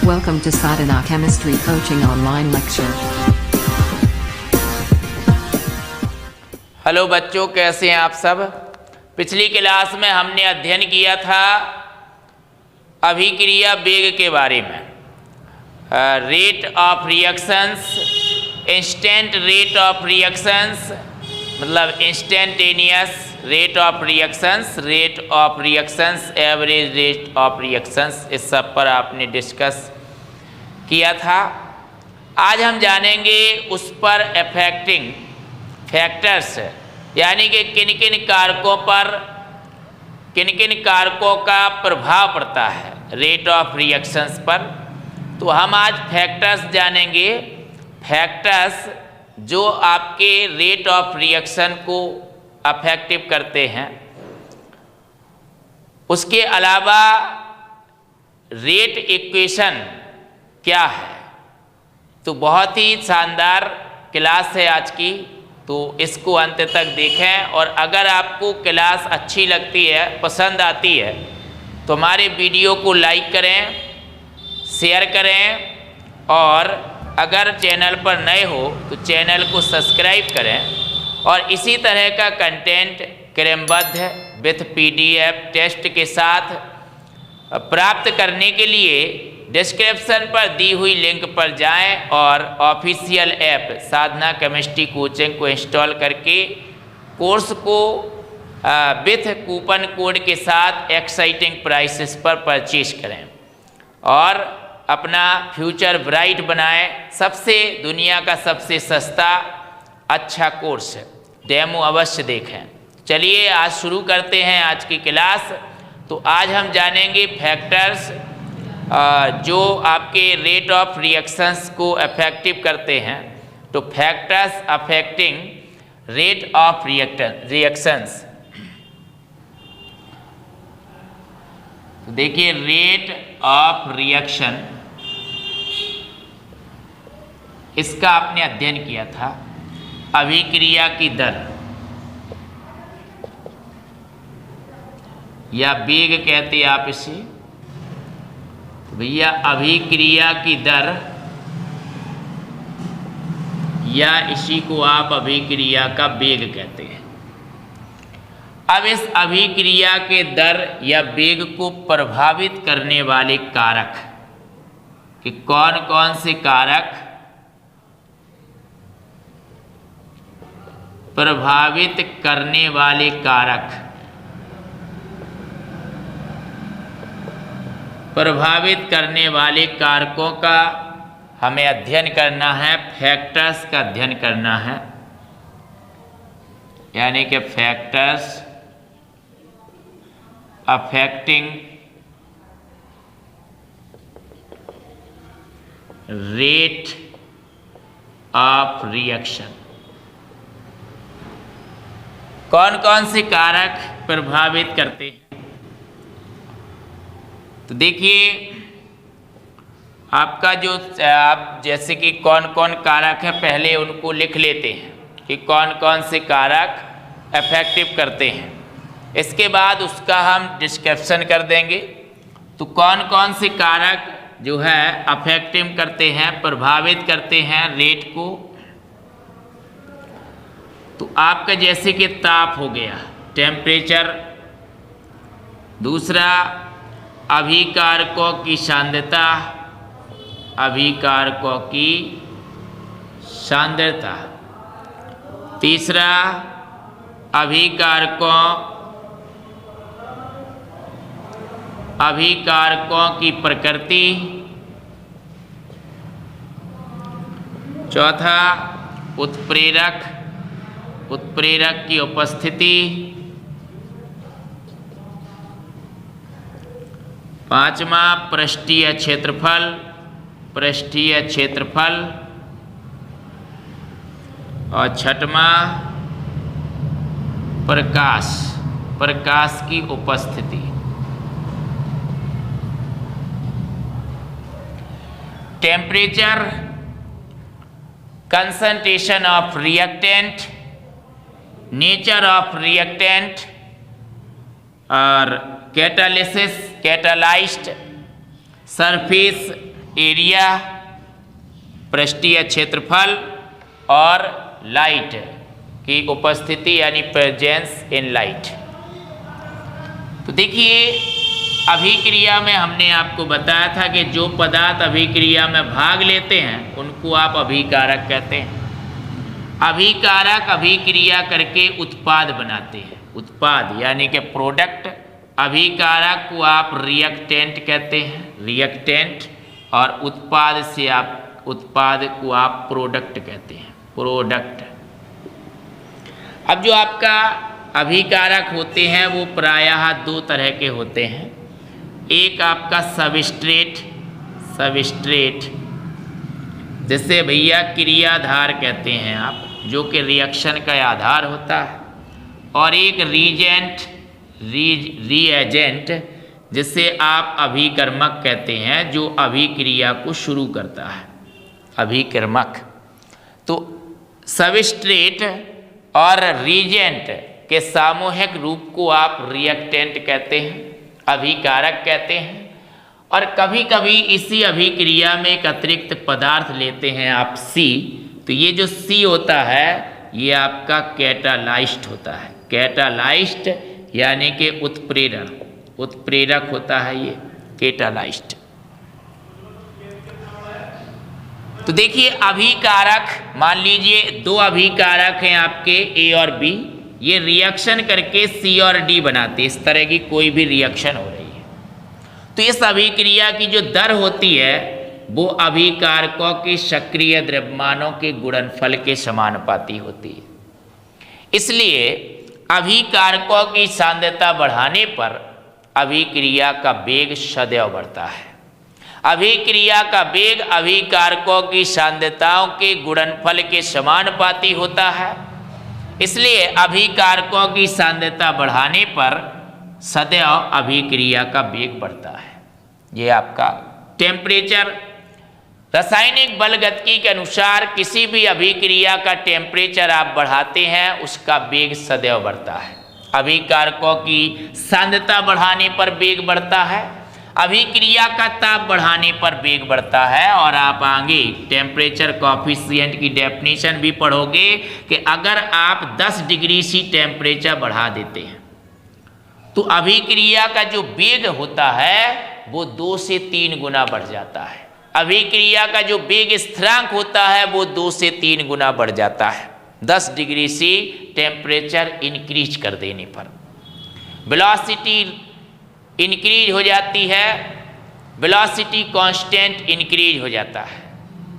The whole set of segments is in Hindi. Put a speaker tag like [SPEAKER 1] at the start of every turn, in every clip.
[SPEAKER 1] Welcome to Sadhana Chemistry Coaching Online Lecture.
[SPEAKER 2] Hello बच्चों, कैसे हैं आप सब। पिछली क्लास में हमने अध्ययन किया था अभिक्रिया वेग के बारे में। Rate of reactions, instant rate of reactions मतलब instantaneous rate of reactions, average rate of reactions, इस सब पर आपने डिस्कस किया था। आज हम जानेंगे उस पर अफेक्टिंग फैक्टर्स, यानी कि किन किन कारकों का प्रभाव पड़ता है रेट ऑफ रिएक्शंस पर। तो हम आज फैक्टर्स जानेंगे, फैक्टर्स जो आपके रेट ऑफ रिएक्शन को अफेक्टिव करते हैं। उसके अलावा रेट इक्वेशन क्या है। तो बहुत ही शानदार क्लास है आज की, तो इसको अंत तक देखें। और अगर आपको क्लास अच्छी लगती है, पसंद आती है, तो हमारे वीडियो को लाइक करें, शेयर करें, और अगर चैनल पर नए हो तो चैनल को सब्सक्राइब करें। और इसी तरह का कंटेंट क्रमबद्ध विथ PDF टेस्ट के साथ प्राप्त करने के लिए डिस्क्रिप्शन पर दी हुई लिंक पर जाएं और ऑफिशियल ऐप साधना केमिस्ट्री कोचिंग को इंस्टॉल करके कोर्स को विथ कूपन कोड के साथ एक्साइटिंग प्राइसेस पर परचेज करें और अपना फ्यूचर ब्राइट बनाएं। दुनिया का सबसे सस्ता अच्छा कोर्स है, डेमो अवश्य देखें। चलिए आज शुरू करते हैं आज की क्लास। तो आज हम जानेंगे फैक्टर्स जो आपके रेट ऑफ रिएक्शंस को अफेक्टिव करते हैं। तो factors affecting rate of reactions. तो देखिए, रेट ऑफ रिएक्शन, इसका आपने अध्ययन किया था। अभिक्रिया की दर या वेग कहते हैं आप इसे। भैया अभिक्रिया की दर, या इसी को आप अभिक्रिया का वेग कहते हैं। अब इस अभिक्रिया के दर या वेग को प्रभावित करने वाले कारक कि कौन कौन से कारक प्रभावित करने वाले कारक, प्रभावित करने वाले कारकों का हमें अध्ययन करना है, फैक्टर्स का अध्ययन करना है। यानी कि factors affecting rate of reaction. कौन कौन से कारक प्रभावित करते हैं। तो देखिए, आपका जो आप जैसे कि कौन कौन कारक है पहले उनको लिख लेते हैं कि कौन कौन से कारक अफेक्टिव करते हैं। इसके बाद उसका हम डिस्क्रिप्शन कर देंगे। तो कौन कौन से कारक जो है अफेक्टिव करते हैं, प्रभावित करते हैं रेट को। तो आपका जैसे कि ताप हो गया, टेम्परेचर। दूसरा, अभिकारकों की सांद्रता, अभिकारकों की सांद्रता। तीसरा, अभिकारकों की प्रकृति। चौथा, उत्प्रेरक की उपस्थिति। पांचवा, पृष्ठीय क्षेत्रफल। और छठवां, प्रकाश की उपस्थिति। Temperature, concentration of reactant, nature of reactant और कैटालिसिस, कैटालाइज्ड सरफेस एरिया पृष्ठीय क्षेत्रफल और लाइट की उपस्थिति यानी प्रेजेंस इन लाइट। तो देखिए अभिक्रिया में हमने आपको बताया था कि जो पदार्थ अभिक्रिया में भाग लेते हैं उनको आप अभिकारक कहते हैं। अभिकारक अभिक्रिया करके उत्पाद बनाते हैं, उत्पाद यानी कि प्रोडक्ट। अभिकारक को आप रिएक्टेंट कहते हैं, रिएक्टेंट, और उत्पाद से आप उत्पाद को आप प्रोडक्ट कहते हैं, प्रोडक्ट। अब जो आपका अभिकारक होते हैं वो प्रायः दो तरह के होते हैं। एक आपका सबस्ट्रेट, सबस्ट्रेट जिसे भैया क्रियाधार कहते हैं आप, जो कि रिएक्शन का आधार होता है, और एक रीजेंट, रीएजेंट जिसे आप अभिकर्मक कहते हैं, जो अभिक्रिया को शुरू करता है, अभिकर्मक। तो सबस्ट्रेट और रीजेंट के सामूहिक रूप को आप रिएक्टेंट कहते हैं, अभिकारक कहते हैं। और कभी कभी इसी अभिक्रिया में एक अतिरिक्त पदार्थ लेते हैं आप सी, तो ये जो सी होता है ये आपका कैटालाइस्ट होता है, कैटालाइस्ट यानी कि उत्प्रेरण, उत्प्रेरक होता है ये कैटालाइस्ट। तो देखिए अभिकारक, मान लीजिए दो अभिकारक हैं आपके ए और बी, ये रिएक्शन करके सी और डी बनाते, इस तरह की कोई भी रिएक्शन हो रही है, तो इस अभिक्रिया की जो दर होती है वो अभिकारकों के सक्रिय द्रव्यमानों के गुणनफल के समानुपाती होती है। इसलिए अभिकारकों की सांद्रता बढ़ाने पर अभिक्रिया का वेग सदैव बढ़ता है। अभिक्रिया का वेग अभिकारकों की सांद्रताओं के गुणनफल के समानुपाती होता है। इसलिए अभिकारकों की सांद्रता बढ़ाने पर सदैव अभिक्रिया का वेग बढ़ता है। ये आपका टेम्परेचर, रासायनिक बलगतिकी के अनुसार किसी भी अभिक्रिया का टेम्परेचर आप बढ़ाते हैं उसका वेग सदैव बढ़ता है। अभिकारकों की सांद्रता बढ़ाने पर वेग बढ़ता है, अभिक्रिया का ताप बढ़ाने पर वेग बढ़ता है। और आप आगे टेम्परेचर कॉफिशिएंट की डेफिनेशन भी पढ़ोगे कि अगर आप 10 डिग्री सी टेम्परेचर बढ़ा देते हैं तो अभिक्रिया का जो वेग होता है वो 2 से 3 गुना बढ़ जाता है। अभिक्रिया का जो वेग स्थिरांक होता है वो 2 से 3 गुना बढ़ जाता है 10 डिग्री सी टेम्परेचर इंक्रीज कर देने पर। वेलोसिटी इंक्रीज हो जाती है, वेलोसिटी कांस्टेंट इंक्रीज हो जाता है।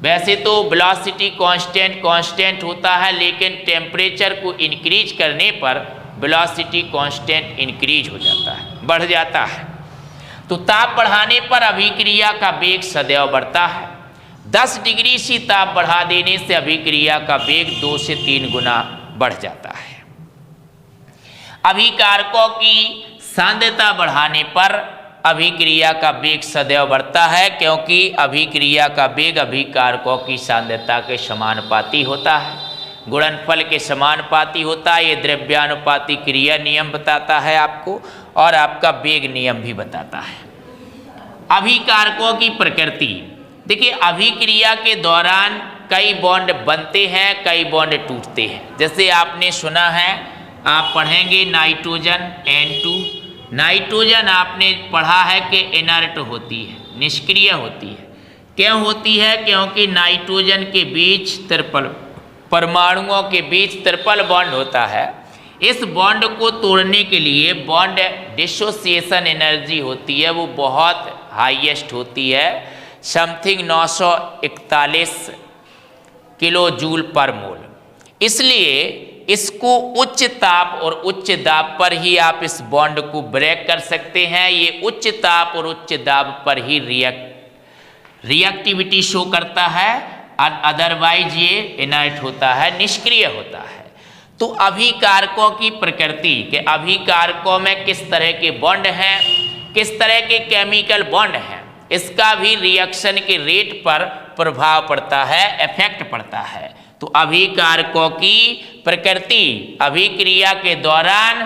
[SPEAKER 2] वैसे तो वेलोसिटी कांस्टेंट होता है, लेकिन टेम्परेचर को इंक्रीज करने पर वेलोसिटी कांस्टेंट इंक्रीज हो जाता है, बढ़ जाता है। तो ताप बढ़ाने पर अभिक्रिया का वेग सदैव बढ़ता है। 10 डिग्री सी ताप बढ़ा देने से अभिक्रिया का वेग 2 से 3 गुना बढ़ जाता है। अभिकारकों की सांद्रता बढ़ाने पर अभिक्रिया का वेग सदैव बढ़ता है, क्योंकि अभिक्रिया का वेग अभिकारकों की सांद्रता के समानुपाती होता है, गुणनफल के समानुपाती होता है। ये द्रव्यानुपाती क्रिया नियम बताता है आपको, और आपका वेग नियम भी बताता है। अभिकारकों की प्रकृति, देखिए अभिक्रिया के दौरान कई बॉन्ड बनते हैं, कई बॉन्ड टूटते हैं। जैसे आपने सुना है, आप पढ़ेंगे नाइट्रोजन N2, नाइट्रोजन आपने पढ़ा है कि इनर्ट होती है, निष्क्रिय होती है। क्यों होती है? क्योंकि नाइट्रोजन के बीच ट्रिपल परमाणुओं के बीच ट्रिपल बॉन्ड होता है। इस बॉन्ड को तोड़ने के लिए बॉन्ड डिसोसिएशन एनर्जी होती है, वो बहुत हाईएस्ट होती है, समथिंग 941 किलो जूल पर मोल। इसलिए इसको उच्च ताप और उच्च दाब पर ही आप इस बॉन्ड को ब्रेक कर सकते हैं। ये उच्च ताप और उच्च दाब पर ही रिएक्टिविटी शो करता है, अदरवाइज ये इनर्ट होता है, निष्क्रिय होता है। तो अभिकारकों की प्रकृति के अभिकारकों में किस तरह के बॉन्ड हैं, किस तरह के केमिकल बॉन्ड हैं, इसका भी रिएक्शन के रेट पर प्रभाव पड़ता है, इफेक्ट पड़ता है। तो अभिकारकों की प्रकृति, अभिक्रिया के दौरान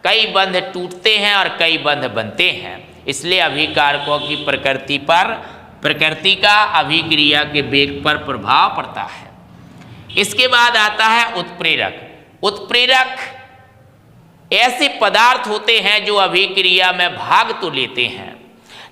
[SPEAKER 2] कई बंध टूटते हैं और कई बंध बनते हैं, इसलिए अभिकारकों की प्रकृति पर प्रकृति का अभिक्रिया के वेग पर प्रभाव पड़ता है। इसके बाद आता है उत्प्रेरक। उत्प्रेरक ऐसे पदार्थ होते हैं जो अभिक्रिया में भाग तो लेते हैं,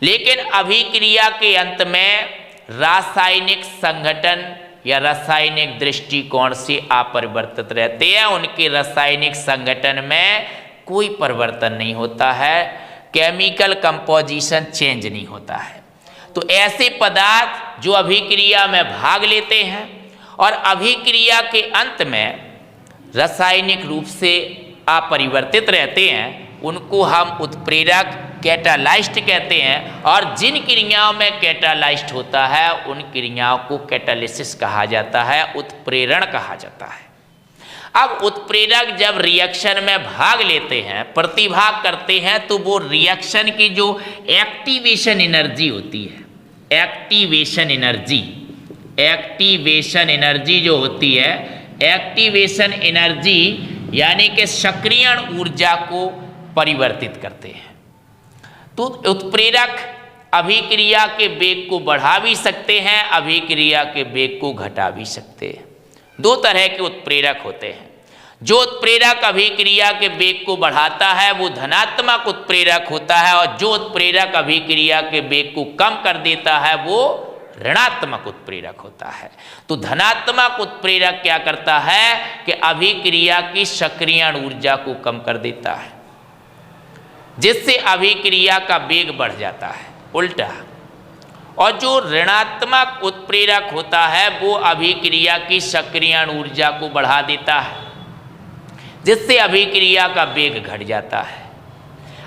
[SPEAKER 2] लेकिन अभिक्रिया के अंत में रासायनिक संगठन या रासायनिक दृष्टिकोण से अपरिवर्तित रहते हैं। उनके रासायनिक संगठन में कोई परिवर्तन नहीं होता है, केमिकल कंपोजिशन चेंज नहीं होता है। तो ऐसे पदार्थ जो अभिक्रिया में भाग लेते हैं और अभिक्रिया के अंत में रासायनिक रूप से अपरिवर्तित रहते हैं, उनको हम उत्प्रेरक कैटालाइस्ट कहते हैं। और जिन क्रियाओं में कैटालाइस्ट होता है उन क्रियाओं को कैटालिसिस कहा जाता है, उत्प्रेरण कहा जाता है। अब उत्प्रेरक जब रिएक्शन में भाग लेते हैं, प्रतिभाग करते हैं, तो वो रिएक्शन की जो एक्टिवेशन एनर्जी होती है, एक्टिवेशन एनर्जी जो होती है, एक्टिवेशन एनर्जी यानी कि सक्रियण ऊर्जा को परिवर्तित करते हैं। तो उत्प्रेरक अभिक्रिया के वेग को बढ़ा भी सकते हैं, अभिक्रिया के वेग को घटा भी सकते हैं। दो तरह के उत्प्रेरक होते हैं। जो उत्प्रेरक अभिक्रिया के वेग को बढ़ाता है वो धनात्मक उत्प्रेरक होता है, और जो उत्प्रेरक अभिक्रिया के वेग को कम कर देता है वो ऋणात्मक उत्प्रेरक होता है। तो धनात्मक उत्प्रेरक क्या करता है कि अभिक्रिया की सक्रियण ऊर्जा को कम कर देता है, जिससे अभिक्रिया का वेग बढ़ जाता है उल्टा। और जो ऋणात्मक उत्प्रेरक होता है वो अभिक्रिया की सक्रियण ऊर्जा को बढ़ा देता है, जिससे अभिक्रिया का वेग घट जाता है।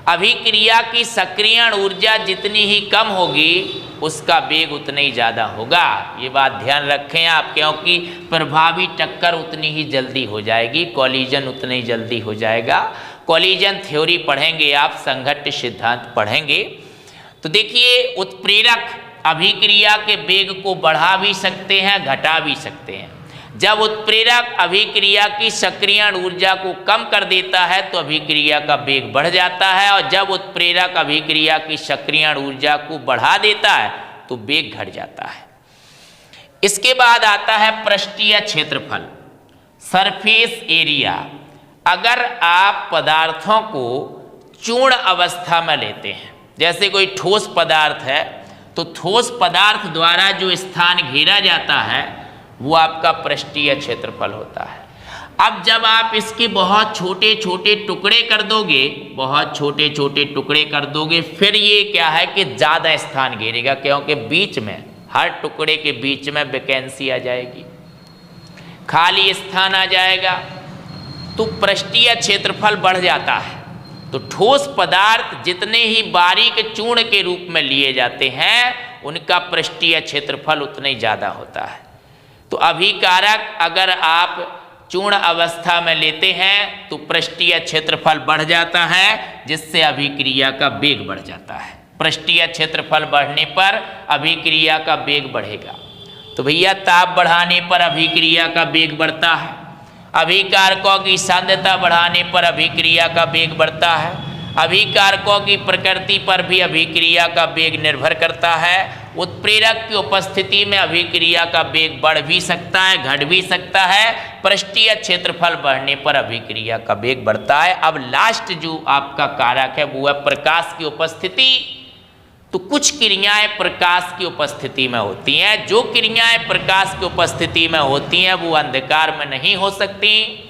[SPEAKER 2] अभिक्रिया की सक्रियण ऊर्जा जितनी ही कम होगी उसका वेग उतना ही ज़्यादा होगा। ये बात ध्यान रखें आप, क्योंकि प्रभावी टक्कर उतनी ही जल्दी हो जाएगी, कॉलिजन उतना ही जल्दी हो जाएगा। कॉलिजन थ्योरी पढ़ेंगे आप, संघट्ट सिद्धांत पढ़ेंगे। तो देखिए, उत्प्रेरक अभिक्रिया के वेग को बढ़ा भी सकते हैं, घटा भी सकते हैं। जब उत्प्रेरक अभिक्रिया की सक्रियण ऊर्जा को कम कर देता है तो अभिक्रिया का वेग बढ़ जाता है, और जब उत्प्रेरक अभिक्रिया की सक्रियण ऊर्जा को बढ़ा देता है तो वेग घट जाता है। इसके बाद आता है पृष्ठीय क्षेत्रफल, सरफेस एरिया। अगर आप पदार्थों को चूर्ण अवस्था में लेते हैं, जैसे कोई ठोस पदार्थ है, तो ठोस पदार्थ द्वारा जो स्थान घेरा जाता है वो आपका पृष्ठीय क्षेत्रफल होता है। अब जब आप इसके बहुत छोटे छोटे टुकड़े कर दोगे, बहुत छोटे छोटे टुकड़े कर दोगे, फिर ये क्या है कि ज़्यादा स्थान घेरेगा, क्योंकि बीच में, हर टुकड़े के बीच में वैकेंसी आ जाएगी, खाली स्थान आ जाएगा, तो पृष्ठीय क्षेत्रफल बढ़ जाता है। तो ठोस पदार्थ जितने ही बारीक चूर्ण के रूप में लिए जाते हैं उनका पृष्ठीय क्षेत्रफल उतना ही ज़्यादा होता है। तो अभिकारक अगर आप चूर्ण अवस्था में लेते हैं तो पृष्ठीय क्षेत्रफल बढ़ जाता है, जिससे अभिक्रिया का वेग बढ़ जाता है। पृष्ठीय क्षेत्रफल बढ़ने पर अभिक्रिया का वेग बढ़ेगा। तो भैया, ताप बढ़ाने पर अभिक्रिया का वेग बढ़ता है, अभिकारकों की सांद्रता बढ़ाने पर अभिक्रिया का वेग बढ़ता है, अभिकारकों की प्रकृति पर भी अभिक्रिया का वेग निर्भर करता है। उत्प्रेरक की उपस्थिति में अभिक्रिया का वेग बढ़ भी सकता है, घट भी सकता है। पृष्ठीय क्षेत्रफल बढ़ने पर अभिक्रिया का वेग बढ़ता है। अब लास्ट जो आपका कारक है वो है प्रकाश की उपस्थिति। तो कुछ क्रियाएं प्रकाश की उपस्थिति में होती हैं, जो क्रियाएं प्रकाश की उपस्थिति में होती हैं वो अंधकार में नहीं हो सकती।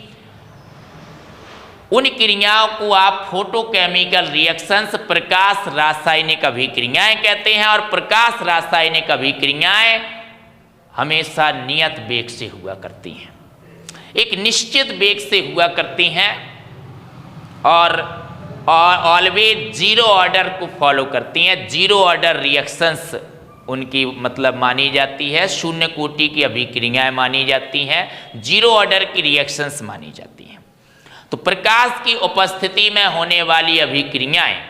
[SPEAKER 2] उन क्रियाओं को आप फोटोकेमिकल रिएक्शंस, प्रकाश रासायनिक अभिक्रियाएं कहते हैं। और प्रकाश रासायनिक अभिक्रियाएं हमेशा नियत वेग से हुआ करती हैं, एक निश्चित वेग से हुआ करती हैं, और ऑलवेज जीरो ऑर्डर को फॉलो करती हैं। जीरो ऑर्डर रिएक्शंस उनकी मतलब मानी जाती है, शून्य कोटि की अभिक्रियाएं मानी जाती हैं, जीरो ऑर्डर की रिएक्शंस मानी जाती हैं। तो प्रकाश की उपस्थिति में होने वाली अभिक्रियाएं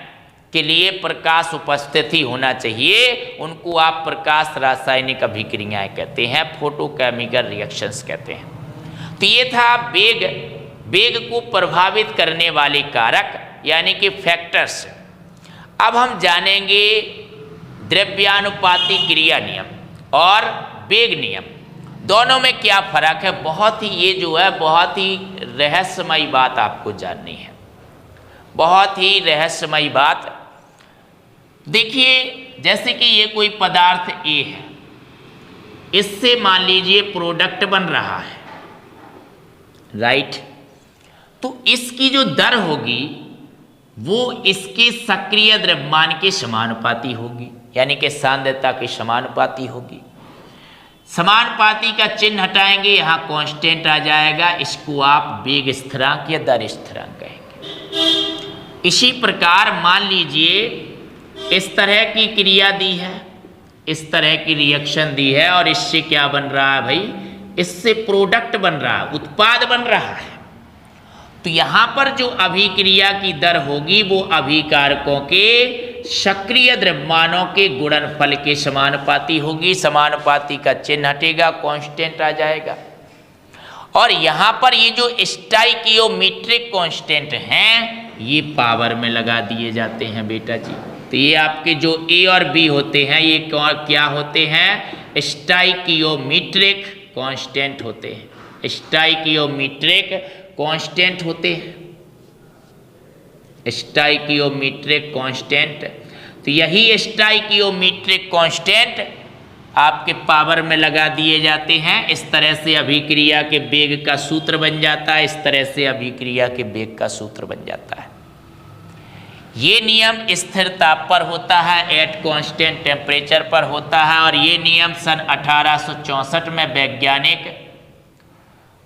[SPEAKER 2] के लिए प्रकाश उपस्थिति होना चाहिए, उनको आप प्रकाश रासायनिक अभिक्रियाएं कहते हैं, फोटोकेमिकल रिएक्शंस कहते हैं। तो ये था वेग को प्रभावित करने वाले कारक यानी कि फैक्टर्स। अब हम जानेंगे द्रव्यानुपाती क्रिया नियम और वेग नियम, दोनों में क्या फर्क है? बहुत ही ये जो है बहुत ही रहस्यमयी बात आपको जाननी है, बहुत ही रहस्यमयी बात। देखिए, जैसे कि ये कोई पदार्थ ए है, इससे मान लीजिए प्रोडक्ट बन रहा है, राइट? तो इसकी जो दर होगी वो इसके सक्रिय द्रव्यमान के समानुपाती होगी, यानी कि सांद्रता के समानुपाती होगी। समानुपाती का चिन्ह हटाएंगे, यहाँ कांस्टेंट आ जाएगा, इसको आप वेग स्थिरांक या दर स्थिरांक कहेंगे। इसी प्रकार मान लीजिए इस तरह की क्रिया दी है, इस तरह की रिएक्शन दी है, और इससे क्या बन रहा है भाई? इससे प्रोडक्ट बन रहा है, उत्पाद बन रहा है। तो यहां पर जो अभिक्रिया की दर होगी वो अभिकारकों के सक्रिय द्रव्यमानों के गुणनफल के समानुपाती होगी। समानुपाती का चिन्ह हटेगा, कांस्टेंट आ जाएगा। और यहां पर ये जो स्टाइकियोमेट्रिक कांस्टेंट हैं ये पावर में लगा दिए जाते हैं बेटा जी। तो ये आपके जो ए और बी होते हैं ये क्या होते हैं? स्टाइकियोमेट्रिक कांस्टेंट होते हैं, स्टाइकियोमेट्रिक कांस्टेंट होते हैं, स्टाइकियोमेट्रिक कांस्टेंट। तो यही स्टाइकियोमेट्रिक कांस्टेंट आपके पावर में लगा दिए जाते हैं। इस तरह से अभिक्रिया के वेग का सूत्र बन जाता है, इस तरह से अभिक्रिया के वेग का सूत्र बन जाता है। ये नियम स्थिर ताप पर होता है, एट कांस्टेंट टेम्परेचर पर होता है, और ये नियम सन 1864 में वैज्ञानिक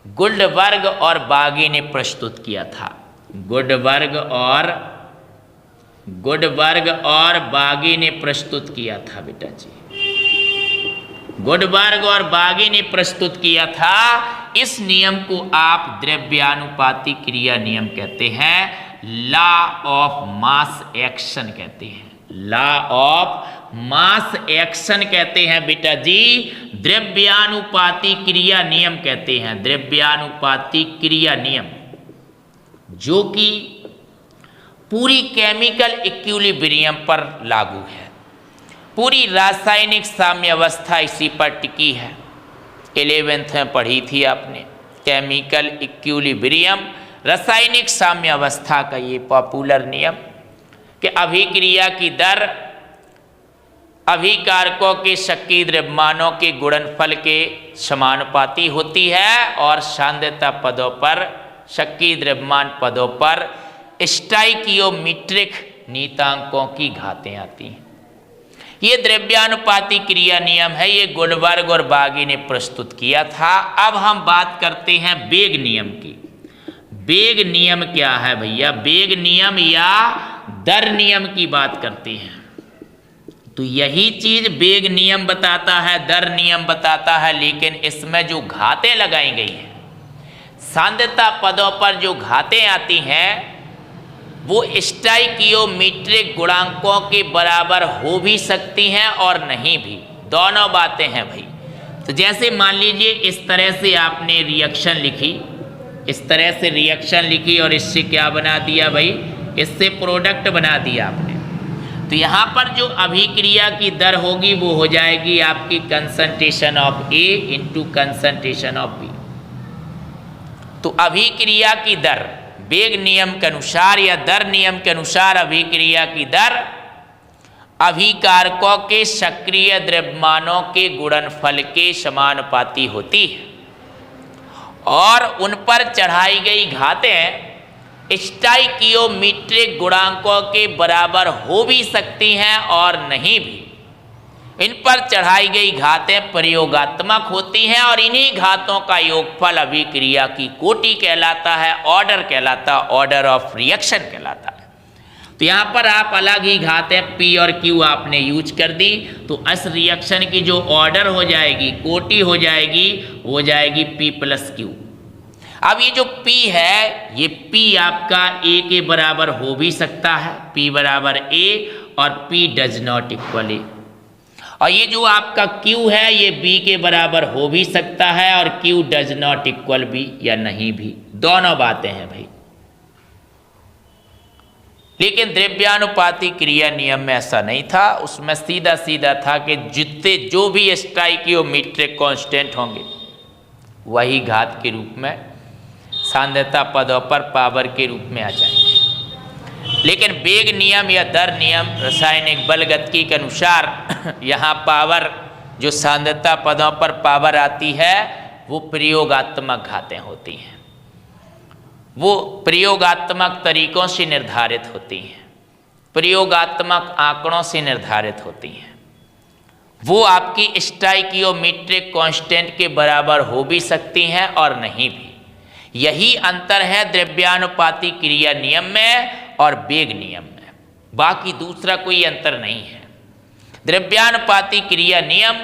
[SPEAKER 2] गुल्डबर्ग और बागी ने प्रस्तुत किया था। गुल्डबर्ग और बागी ने प्रस्तुत किया था बेटा जी, गुल्डबर्ग और बागी ने प्रस्तुत किया था। इस नियम को आप द्रव्यानुपाती क्रिया नियम कहते हैं, लॉ ऑफ मास एक्शन कहते हैं, लॉ ऑफ मास एक्शन कहते हैं बेटा जी, द्रव्यानुपाती क्रिया नियम कहते हैं, द्रव्यानुपाती क्रिया नियम, जो कि पूरी केमिकल इक्विलिब्रियम पर लागू है। पूरी रासायनिक साम्य अवस्था इसी पर टिकी है। 11th में पढ़ी थी आपने, केमिकल इक्विलिब्रियम, रासायनिक साम्य अवस्था का ये पॉपुलर नियम कि अभिक्रिया की दर अभिकारकों के सक्रिय द्रव्यमानों के गुणनफल के समानुपाती होती है, और सांद्रता पदों पर, सक्रिय द्रव्यमान पदों पर स्टाइकियोमेट्रिक नीतांकों की घातें आती हैं। ये द्रव्यानुपाती क्रिया नियम है, ये गुल्डबर्ग और बागी ने प्रस्तुत किया था। अब हम बात करते हैं वेग नियम की। वेग नियम क्या है भैया? वेग नियम या दर नियम की बात करते हैं। तो यही चीज वेग नियम बताता है, दर नियम बताता है, लेकिन इसमें जो घातें लगाई गई हैं, सांद्रता पदों पर जो घातें आती हैं वो स्टाइकियोमेट्रिक गुणांकों के बराबर हो भी सकती हैं और नहीं भी, दोनों बातें हैं भाई। तो जैसे मान लीजिए इस तरह से आपने रिएक्शन लिखी, इस तरह से रिएक्शन लिखी और इससे क्या बना दिया भाई? इससे प्रोडक्ट बना दिया आपने। तो यहाँ पर जो अभिक्रिया की दर होगी वो हो जाएगी आपकी concentration of A into concentration of B. तो अभिक्रिया की दर वेग नियम के अनुसार या दर नियम के अनुसार अभिक्रिया की दर अभिकारकों के सक्रिय द्रव्यमानों के गुणनफल के समानुपाती होती है, और उन पर चढ़ाई गई घातें स्टाइकियोमेट्रिक गुणांकों के बराबर हो भी सकती हैं और नहीं भी। इन पर चढ़ाई गई घातें प्रयोगात्मक होती हैं, और इन्हीं घातों का योगफल अभिक्रिया की कोटि कहलाता है, ऑर्डर कहलाता है, ऑर्डर ऑफ रिएक्शन कहलाता है। तो यहाँ पर आप अलग ही घातें P और Q आपने यूज कर दी, तो इस रिएक्शन की जो ऑर्डर हो जाएगी, कोटि हो जाएगी, हो जाएगी P+Q। अब ये जो P है, ये P आपका A के बराबर हो भी सकता है, P बराबर A, और P does not equal A। और ये जो आपका Q है ये B के बराबर हो भी सकता है, और Q does not equal B, या नहीं भी, दोनों बातें हैं भाई। लेकिन द्रव्यानुपाती क्रिया नियम में ऐसा नहीं था। उसमें सीधा सीधा था कि जितने जो भी स्टोइकियोमेट्रिक कांस्टेंट होंगे वही घात के रूप में सांद्रता पदों पर पावर के रूप में आ जाएंगे। लेकिन वेग नियम या दर नियम रासायनिक बलगतिकी के अनुसार यहाँ पावर जो सांद्रता पदों पर पावर आती है वो प्रयोगात्मक घातें होती हैं, वो प्रयोगात्मक तरीकों से निर्धारित होती हैं, प्रयोगात्मक आंकड़ों से निर्धारित होती हैं। वो आपकी स्टोइकियोमेट्रिक कांस्टेंट के बराबर हो भी सकती हैं और नहीं भी। यही अंतर है द्रव्यानुपाती क्रिया नियम में और वेग नियम में, बाकी दूसरा कोई अंतर नहीं है। द्रव्यानुपाती क्रिया नियम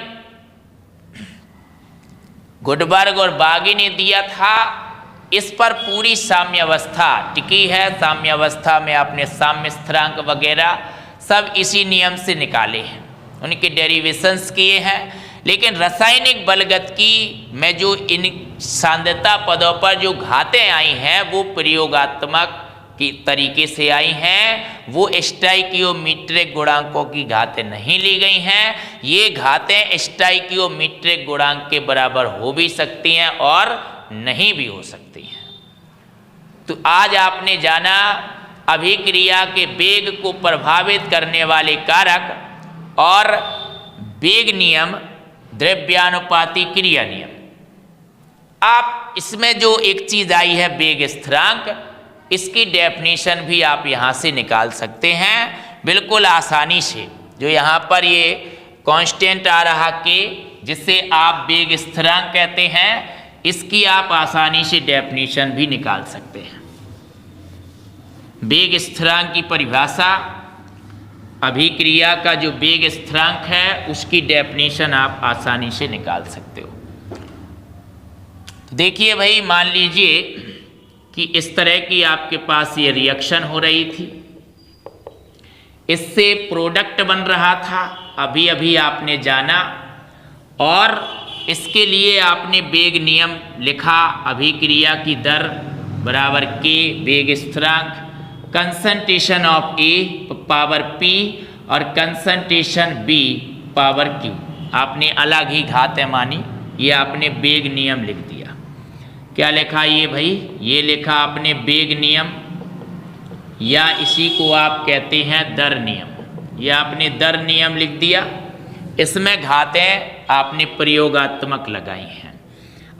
[SPEAKER 2] गुडबर्ग और बागी ने दिया था, इस पर पूरी साम्यावस्था टिकी है। साम्यावस्था में आपने साम्य स्थिरांक वगैरह सब इसी नियम से निकाले हैं, उनके डेरिवेशंस किए हैं। लेकिन रासायनिक बलगतिकी में जो इन सांद्रता पदों पर जो घातें आई हैं वो प्रयोगात्मक की तरीके से आई हैं, वो स्टोइकियोमेट्रिक गुणांकों की घातें नहीं ली गई हैं। ये घातें स्टोइकियोमेट्रिक गुणांक के बराबर हो भी सकती हैं और नहीं भी हो सकती हैं। तो आज आपने जाना अभिक्रिया के वेग को प्रभावित करने वाले कारक और वेग नियम, द्रव्यानुपाती क्रिया नियम। आप इसमें जो एक चीज आई है वेग स्थिरांक, इसकी डेफिनेशन भी आप यहाँ से निकाल सकते हैं बिल्कुल आसानी से। जो यहाँ पर ये कांस्टेंट आ रहा के, जिसे आप वेग स्थिरांक कहते हैं, इसकी आप आसानी से डेफिनेशन भी निकाल सकते हैं। वेग स्थिरांक की परिभाषा, अभिक्रिया का जो वेग स्थिरांक है उसकी डेफिनेशन आप आसानी से निकाल सकते हो। देखिए भाई, मान लीजिए कि इस तरह की आपके पास ये रिएक्शन हो रही थी, इससे प्रोडक्ट बन रहा था, अभी अभी आपने जाना, और इसके लिए आपने वेग नियम लिखा। अभिक्रिया की दर बराबर के वेग स्थिरांक, concentration of A power P और कंसंट्रेशन बी पावर क्यू। आपने अलग ही घातें मानी, ये आपने वेग नियम लिख दिया। क्या लिखा ये भाई? ये लिखा आपने वेग नियम, या इसी को आप कहते हैं दर नियम। ये आपने दर नियम लिख दिया। इसमें घातें आपने प्रयोगात्मक लगाई हैं।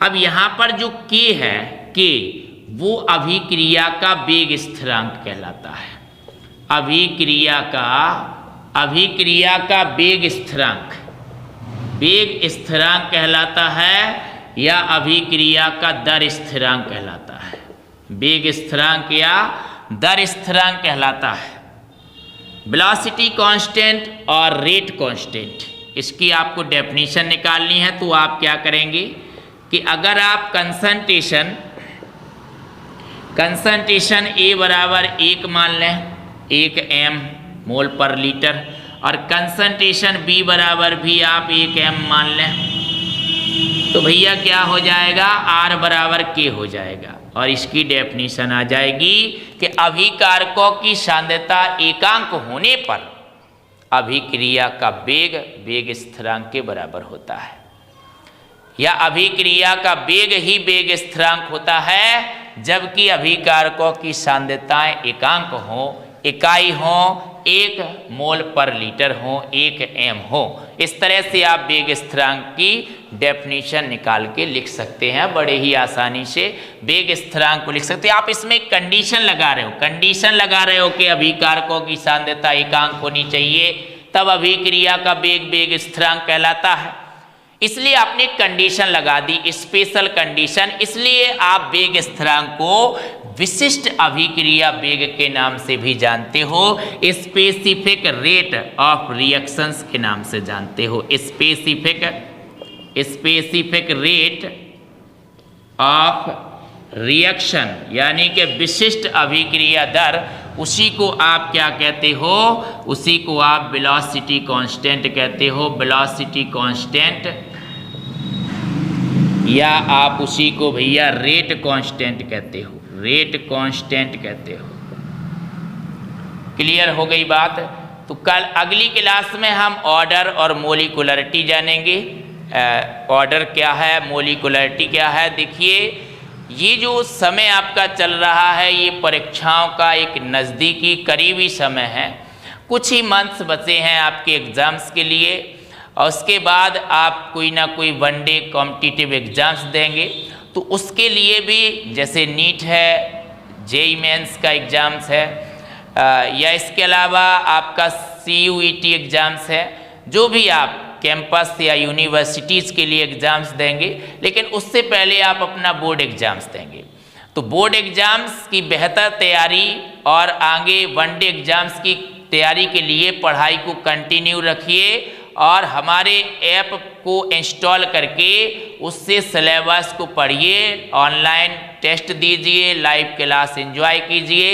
[SPEAKER 2] अब यहाँ पर जो के है, के वो अभिक्रिया का वेग स्थिरांक कहलाता है। अभिक्रिया का वेग स्थिरांक कहलाता है, या अभिक्रिया का दर स्थिरांक कहलाता है। वेग स्थिरांक या दर स्थिरांक कहलाता है। वेलोसिटी कांस्टेंट और रेट कांस्टेंट, इसकी आपको डेफिनेशन निकालनी है। तो आप क्या करेंगे कि अगर आप कंसंट्रेशन ए बराबर 1 मान लें, 1 एम मोल पर लीटर, और कंसंट्रेशन बी बराबर भी आप 1 एम मान लें, तो भैया क्या हो जाएगा? आर बराबर के हो जाएगा। और इसकी डेफिनेशन आ जाएगी कि अभिकारकों की सांद्रता एकांक होने पर अभिक्रिया का वेग स्थिरांक के बराबर होता है, या अभिक्रिया का वेग ही वेग स्थिरांक होता है, जबकि अभिकारकों की सांद्रताएं एकांक हो, इकाई हो, 1 मोल पर लीटर हो, 1 एम हो। इस तरह से आप वेग स्थिरांक की डेफिनेशन निकाल के लिख सकते हैं, बड़े ही आसानी से वेग स्थिरांक को लिख सकते हैं। आप इसमें कंडीशन लगा रहे हो कि अभिकारकों की सांद्रता एकांक होनी चाहिए, तब अभिक्रिया का वेग स्थिरांक कहलाता है। इसलिए आपने कंडीशन लगा दी, स्पेशल कंडीशन। इसलिए आप वेग स्थिरांक को विशिष्ट अभिक्रिया वेग के नाम से भी जानते हो, स्पेसिफिक रेट ऑफ रिएक्शंस के नाम से जानते हो। स्पेसिफिक रेट ऑफ रिएक्शन यानी कि विशिष्ट अभिक्रिया दर, उसी को आप क्या कहते हो? उसी को आप वेलोसिटी कांस्टेंट कहते हो। वेलोसिटी कांस्टेंट, या आप उसी को भैया रेट कांस्टेंट कहते हो। रेट कांस्टेंट कहते हो। क्लियर हो गई बात। तो कल अगली क्लास में हम ऑर्डर और मोलिकुलरिटी जानेंगे। ऑर्डर क्या है, मोलिकुलरिटी क्या है। देखिए ये जो समय आपका चल रहा है ये परीक्षाओं का एक नज़दीकी करीबी समय है। कुछ ही मंथ्स बचे हैं आपके एग्ज़ाम्स के लिए और उसके बाद आप कोई ना कोई वनडे कॉम्पिटिटिव एग्ज़ाम्स देंगे। तो उसके लिए भी जैसे नीट है, जेईई मेंस का एग्ज़ाम्स है या इसके अलावा आपका CUET एग्ज़ाम्स है, जो भी आप कैंपस या यूनिवर्सिटीज़ के लिए एग्ज़ाम्स देंगे, लेकिन उससे पहले आप अपना बोर्ड एग्ज़ाम्स देंगे। तो बोर्ड एग्ज़ाम्स की बेहतर तैयारी और आगे वनडे एग्ज़ाम्स की तैयारी के लिए पढ़ाई को कंटिन्यू रखिए और हमारे ऐप को इंस्टॉल करके उससे सिलेबस को पढ़िए, ऑनलाइन टेस्ट दीजिए, लाइव क्लास एंजॉय कीजिए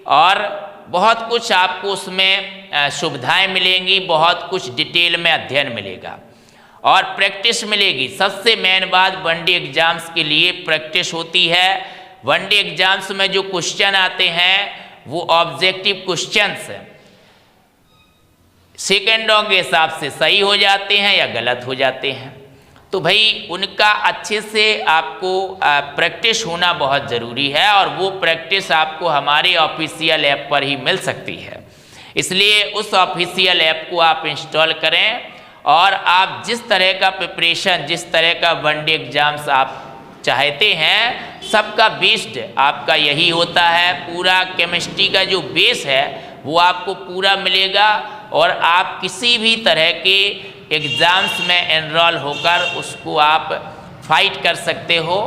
[SPEAKER 2] और बहुत कुछ आपको उसमें सुविधाएं मिलेंगी, बहुत कुछ डिटेल में अध्ययन मिलेगा और प्रैक्टिस मिलेगी। सबसे मेन बात वनडे एग्ज़ाम्स के लिए प्रैक्टिस होती है। वनडे एग्ज़ाम्स में जो क्वेश्चन आते हैं वो ऑब्जेक्टिव क्वेश्चंस सेकेंडों के हिसाब से सही हो जाते हैं या गलत हो जाते हैं। तो भाई उनका अच्छे से आपको प्रैक्टिस होना बहुत ज़रूरी है और वो प्रैक्टिस आपको हमारे ऑफिशियल ऐप पर ही मिल सकती है। इसलिए उस ऑफिशियल ऐप को आप इंस्टॉल करें और आप जिस तरह का प्रिपरेशन, जिस तरह का वनडे एग्ज़ाम्स आप चाहते हैं, सबका बेस्ड आपका यही होता है। पूरा केमिस्ट्री का जो बेस है वो आपको पूरा मिलेगा और आप किसी भी तरह के एग्ज़ाम्स में एनरोल होकर उसको आप फाइट कर सकते हो।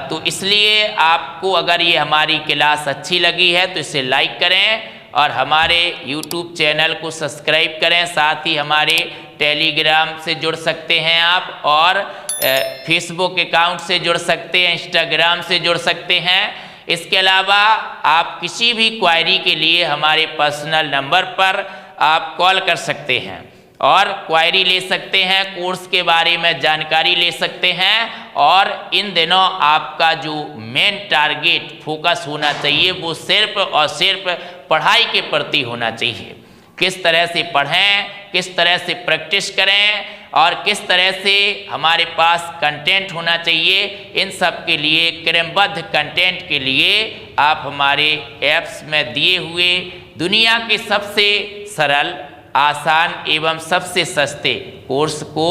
[SPEAKER 2] तो इसलिए आपको अगर ये हमारी क्लास अच्छी लगी है तो इसे लाइक करें और हमारे YouTube चैनल को सब्सक्राइब करें। साथ ही हमारे टेलीग्राम से जुड़ सकते हैं आप और फेसबुक अकाउंट से जुड़ सकते हैं, इंस्टाग्राम से जुड़ सकते हैं। इसके अलावा आप किसी भी क्वायरी के लिए हमारे पर्सनल नंबर पर आप कॉल कर सकते हैं और क्वायरी ले सकते हैं, कोर्स के बारे में जानकारी ले सकते हैं। और इन दिनों आपका जो मेन टारगेट फोकस होना चाहिए वो सिर्फ और सिर्फ पढ़ाई के प्रति होना चाहिए। किस तरह से पढ़ें, किस तरह से प्रैक्टिस करें और किस तरह से हमारे पास कंटेंट होना चाहिए, इन सब के लिए क्रमबद्ध कंटेंट के लिए आप हमारे ऐप्स में दिए हुए दुनिया के सबसे सरल, आसान एवं सबसे सस्ते कोर्स को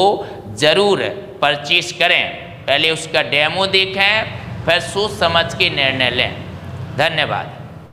[SPEAKER 2] ज़रूर परचेज करें। पहले उसका डेमो देखें, फिर सोच समझ के निर्णय लें। धन्यवाद।